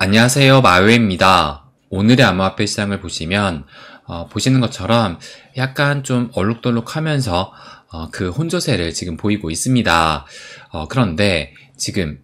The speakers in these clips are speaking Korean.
안녕하세요, 마요입니다. 오늘의 암호화폐 시장을 보시면 보시는 것처럼 약간 좀 얼룩덜룩하면서 그 혼조세를 지금 보이고 있습니다. 그런데 지금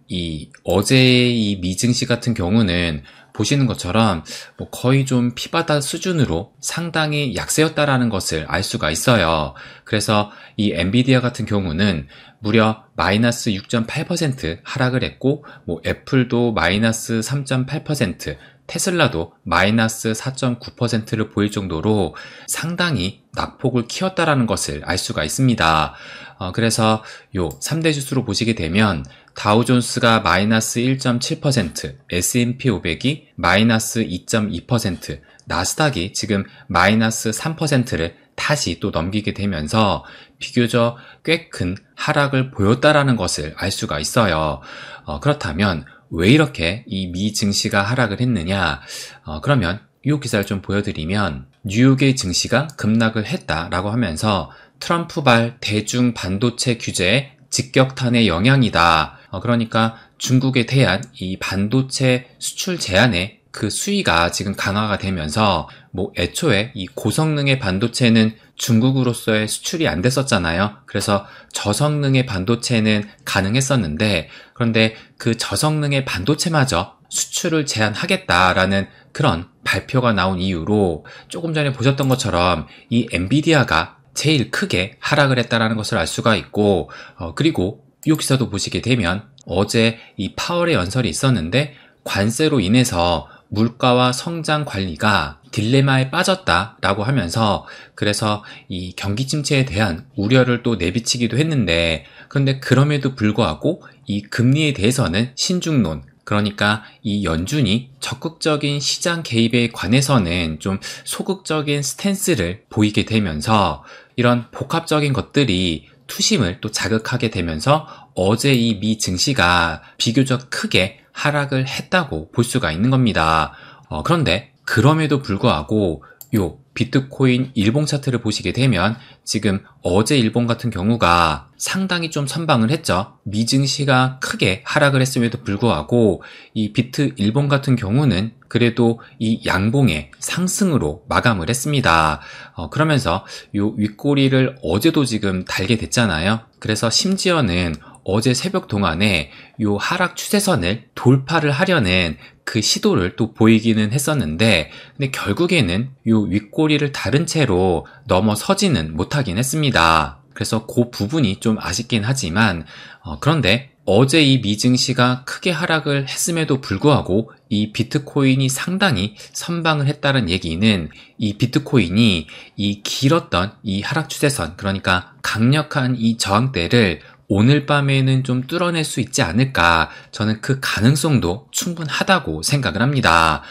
어제의 이 미증시 같은 경우는 보시는 것처럼 거의 좀 피바다 수준으로 상당히 약세였다라는 것을 알 수가 있어요. 그래서 이 엔비디아 같은 경우는 무려 마이너스 6.8% 하락을 했고, 애플도 마이너스 3.8%, 테슬라도 마이너스 4.9%를 보일 정도로 상당히 낙폭을 키웠다라는 것을 알 수가 있습니다. 그래서 요 3대 지수로 보시게 되면 다우존스가 마이너스 1.7%, S&P 500이 마이너스 2.2%, 나스닥이 지금 마이너스 3%를 다시 또 넘기게 되면서 비교적 꽤 큰 하락을 보였다라는 것을 알 수가 있어요. 그렇다면 왜 이렇게 이 미 증시가 하락을 했느냐? 그러면 이 기사를 좀 보여드리면 뉴욕의 증시가 급락을 했다라고 하면서 트럼프발 대중 반도체 규제의 직격탄의 영향이다. 그러니까 중국에 대한 이 반도체 수출 제한의 그 수위가 지금 강화가 되면서 애초에 이 고성능의 반도체는 중국으로서의 수출이 안 됐었잖아요. 그래서 저성능의 반도체는 가능했었는데, 그런데 그 저성능의 반도체마저 수출을 제한하겠다라는 그런 발표가 나온 이후로 조금 전에 보셨던 것처럼 이 엔비디아가 제일 크게 하락을 했다라는 것을 알 수가 있고, 그리고 이 기사도 보시게 되면 어제 이 파월의 연설이 있었는데 관세로 인해서 물가와 성장 관리가 딜레마에 빠졌다라고 하면서, 그래서 이 경기 침체에 대한 우려를 또 내비치기도 했는데, 그런데 그럼에도 불구하고 이 금리에 대해서는 신중론, 그러니까 이 연준이 적극적인 시장 개입에 관해서는 좀 소극적인 스탠스를 보이게 되면서 이런 복합적인 것들이 투심을 또 자극하게 되면서 어제 이 미 증시가 비교적 크게 하락을 했다고 볼 수가 있는 겁니다. 그런데 그럼에도 불구하고 요 비트코인 일봉 차트를 보시게 되면 지금 어제 일봉 같은 경우가 상당히 좀 선방을 했죠. 미증시가 크게 하락을 했음에도 불구하고 이 비트 일봉 같은 경우는 그래도 이 양봉의 상승으로 마감을 했습니다. 그러면서 요 윗꼬리를 어제도 지금 달게 됐잖아요. 그래서 심지어는 어제 새벽 동안에 요 하락 추세선을 돌파를 하려는 그 시도를 또 보이기는 했었는데, 근데 결국에는 요 윗꼬리를 다른 채로 넘어서지는 못하긴 했습니다. 그래서 그 부분이 좀 아쉽긴 하지만, 그런데 어제 이 미증시가 크게 하락을 했음에도 불구하고 이 비트코인이 상당히 선방을 했다는 얘기는 이 비트코인이 이 길었던 이 하락 추세선, 그러니까 강력한 이 저항대를 오늘 밤에는 좀 뚫어낼 수 있지 않을까, 저는 그 가능성도 충분하다고 생각을 합니다.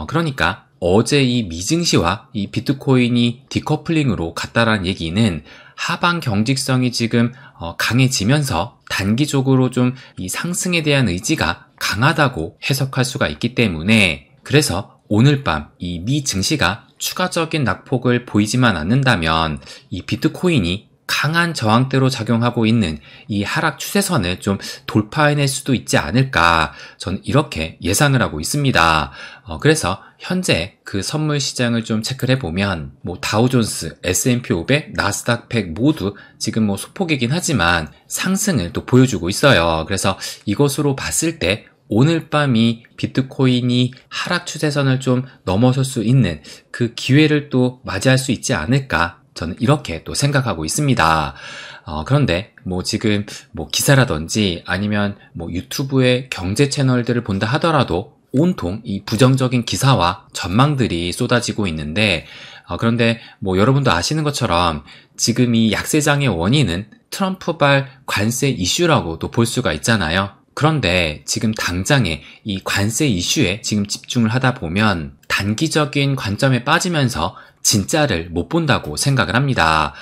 그러니까 어제 이 미증시와 이 비트코인이 디커플링으로 갔다라는 얘기는 하방 경직성이 지금 강해지면서 단기적으로 좀 이 상승에 대한 의지가 강하다고 해석할 수가 있기 때문에, 그래서 오늘 밤 이 미 증시가 추가적인 낙폭을 보이지만 않는다면 이 비트코인이 강한 저항대로 작용하고 있는 이 하락 추세선을 좀 돌파해낼 수도 있지 않을까, 저는 이렇게 예상을 하고 있습니다. 그래서 현재 그 선물 시장을 좀 체크를 해보면 다우존스, S&P 500, 나스닥 100 모두 지금 소폭이긴 하지만 상승을 또 보여주고 있어요. 그래서 이것으로 봤을 때 오늘 밤이 비트코인이 하락 추세선을 좀 넘어설 수 있는 그 기회를 또 맞이할 수 있지 않을까, 저는 이렇게 또 생각하고 있습니다. 그런데 지금 기사라든지 아니면 유튜브의 경제 채널들을 본다 하더라도 온통 이 부정적인 기사와 전망들이 쏟아지고 있는데, 그런데 여러분도 아시는 것처럼 지금 이 약세장의 원인은 트럼프발 관세 이슈라고도 볼 수가 있잖아요. 그런데 지금 당장에 이 관세 이슈에 지금 집중을 하다 보면 단기적인 관점에 빠지면서 진짜를 못 본다고 생각을 합니다.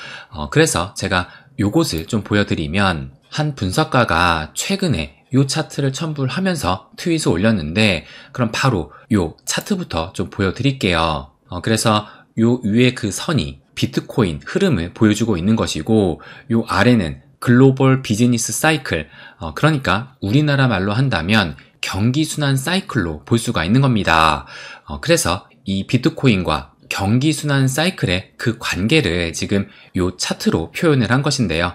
그래서 제가 요것을 좀 보여드리면, 한 분석가가 최근에 요 차트를 첨부를 하면서 트윗을 올렸는데, 그럼 바로 요 차트부터 좀 보여드릴게요. 그래서 요 위에 그 선이 비트코인 흐름을 보여주고 있는 것이고, 요 아래는 글로벌 비즈니스 사이클, 그러니까 우리나라 말로 한다면 경기순환 사이클로 볼 수가 있는 겁니다. 그래서 이 비트코인과 경기순환 사이클의 그 관계를 지금 요 차트로 표현을 한 것인데요.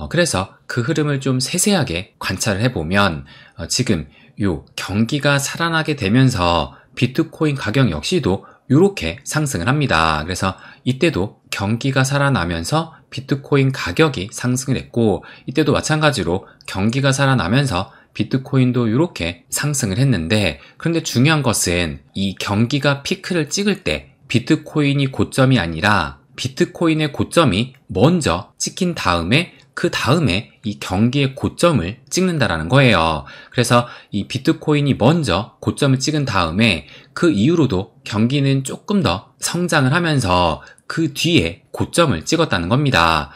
그래서 그 흐름을 좀 세세하게 관찰을 해보면 지금 요 경기가 살아나게 되면서 비트코인 가격 역시도 이렇게 상승을 합니다. 그래서 이때도 경기가 살아나면서 비트코인 가격이 상승을 했고, 이때도 마찬가지로 경기가 살아나면서 비트코인도 이렇게 상승을 했는데, 그런데 중요한 것은 이 경기가 피크를 찍을 때 비트코인이 고점이 아니라 비트코인의 고점이 먼저 찍힌 다음에 그 다음에 이 경기의 고점을 찍는다라는 거예요. 그래서 이 비트코인이 먼저 고점을 찍은 다음에 그 이후로도 경기는 조금 더 성장을 하면서 그 뒤에 고점을 찍었다는 겁니다.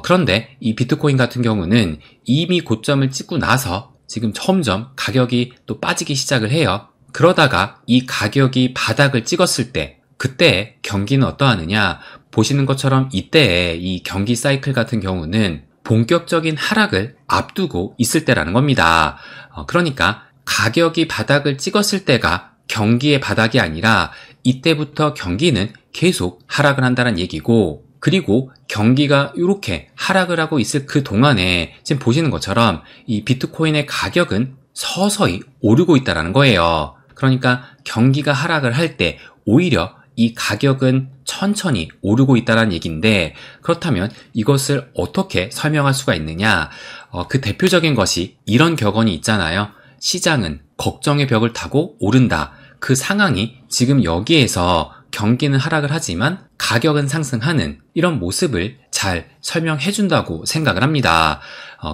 그런데 이 비트코인 같은 경우는 이미 고점을 찍고 나서 지금 점점 가격이 또 빠지기 시작을 해요. 그러다가 이 가격이 바닥을 찍었을 때 그때 경기는 어떠하느냐, 보시는 것처럼 이때의 이 경기 사이클 같은 경우는 본격적인 하락을 앞두고 있을 때라는 겁니다. 그러니까 가격이 바닥을 찍었을 때가 경기의 바닥이 아니라 이때부터 경기는 계속 하락을 한다는 얘기고, 그리고 경기가 이렇게 하락을 하고 있을 그 동안에 지금 보시는 것처럼 이 비트코인의 가격은 서서히 오르고 있다는 거예요. 그러니까 경기가 하락을 할 때 오히려 이 가격은 천천히 오르고 있다는 얘기인데, 그렇다면 이것을 어떻게 설명할 수가 있느냐? 그 대표적인 것이 이런 격언이 있잖아요. 시장은 걱정의 벽을 타고 오른다. 그 상황이 지금 여기에서 경기는 하락을 하지만 가격은 상승하는 이런 모습을 잘 설명해 준다고 생각을 합니다.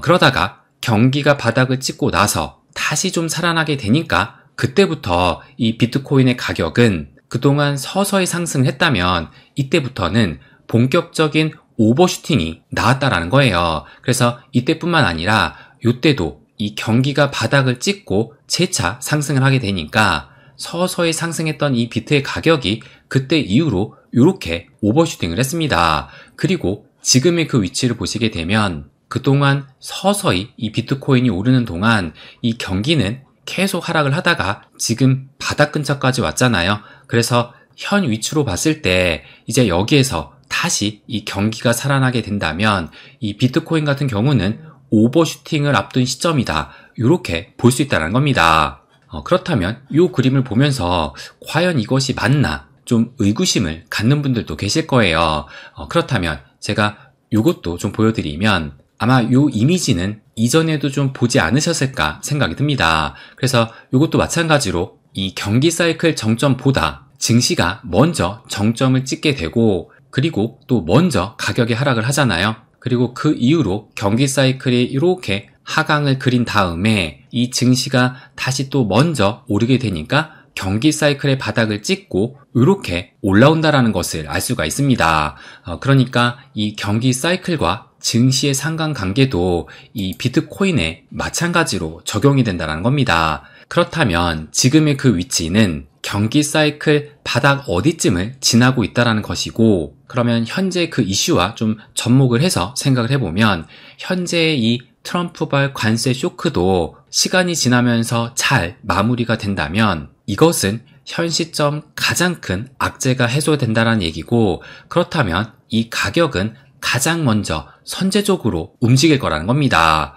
그러다가 경기가 바닥을 찍고 나서 다시 좀 살아나게 되니까 그때부터 이 비트코인의 가격은 그동안 서서히 상승을 했다면 이때부터는 본격적인 오버슈팅이 나왔다라는 거예요. 그래서 이때뿐만 아니라 이때도 이 경기가 바닥을 찍고 재차 상승을 하게 되니까 서서히 상승했던 이 비트의 가격이 그때 이후로 이렇게 오버슈팅을 했습니다. 그리고 지금의 그 위치를 보시게 되면 그동안 서서히 이 비트코인이 오르는 동안 이 경기는 계속 하락을 하다가 지금 바닥 근처까지 왔잖아요. 그래서 현 위치로 봤을 때 이제 여기에서 다시 이 경기가 살아나게 된다면 이 비트코인 같은 경우는 오버슈팅을 앞둔 시점이다. 이렇게 볼 수 있다는 겁니다. 그렇다면 이 그림을 보면서 과연 이것이 맞나? 좀 의구심을 갖는 분들도 계실 거예요. 그렇다면 제가 이것도 좀 보여드리면 아마 이 이미지는 이전에도 좀 보지 않으셨을까 생각이 듭니다. 그래서 이것도 마찬가지로 이 경기 사이클 정점보다 증시가 먼저 정점을 찍게 되고, 그리고 또 먼저 가격이 하락을 하잖아요. 그리고 그 이후로 경기 사이클이 이렇게 하강을 그린 다음에 이 증시가 다시 또 먼저 오르게 되니까 경기 사이클의 바닥을 찍고 이렇게 올라온다라는 것을 알 수가 있습니다. 그러니까 이 경기 사이클과 증시의 상관관계도 이 비트코인에 마찬가지로 적용이 된다는 겁니다. 그렇다면 지금의 그 위치는 경기 사이클 바닥 어디쯤을 지나고 있다는 것이고, 그러면 현재 그 이슈와 좀 접목을 해서 생각을 해보면 현재의 이 트럼프발 관세 쇼크도 시간이 지나면서 잘 마무리가 된다면 이것은 현 시점 가장 큰 악재가 해소된다는 얘기고, 그렇다면 이 가격은 가장 먼저 선제적으로 움직일 거라는 겁니다.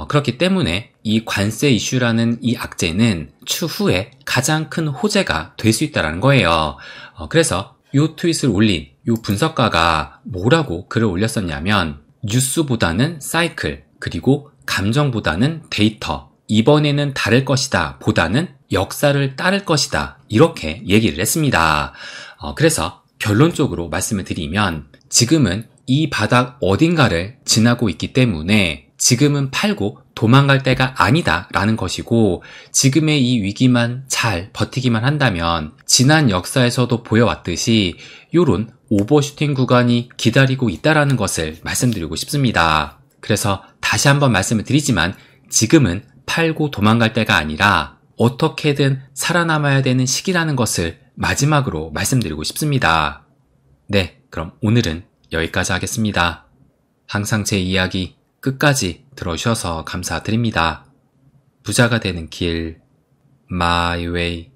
그렇기 때문에 이 관세 이슈라는 이 악재는 추후에 가장 큰 호재가 될 수 있다는 거예요. 그래서 이 트윗을 올린 이 분석가가 뭐라고 글을 올렸었냐면, 뉴스보다는 사이클, 그리고 감정보다는 데이터, 이번에는 다를 것이다 보다는 역사를 따를 것이다, 이렇게 얘기를 했습니다. 그래서 결론적으로 말씀을 드리면 지금은 이 바닥 어딘가를 지나고 있기 때문에 지금은 팔고 도망갈 때가 아니다 라는 것이고, 지금의 이 위기만 잘 버티기만 한다면 지난 역사에서도 보여왔듯이 요런 오버슈팅 구간이 기다리고 있다라는 것을 말씀드리고 싶습니다. 그래서 다시 한번 말씀을 드리지만 지금은 팔고 도망갈 때가 아니라 어떻게든 살아남아야 되는 시기라는 것을 마지막으로 말씀드리고 싶습니다. 네, 그럼 오늘은 여기까지 하겠습니다. 항상 제 이야기 끝까지 들어주셔서 감사드립니다. 부자가 되는 길 my way.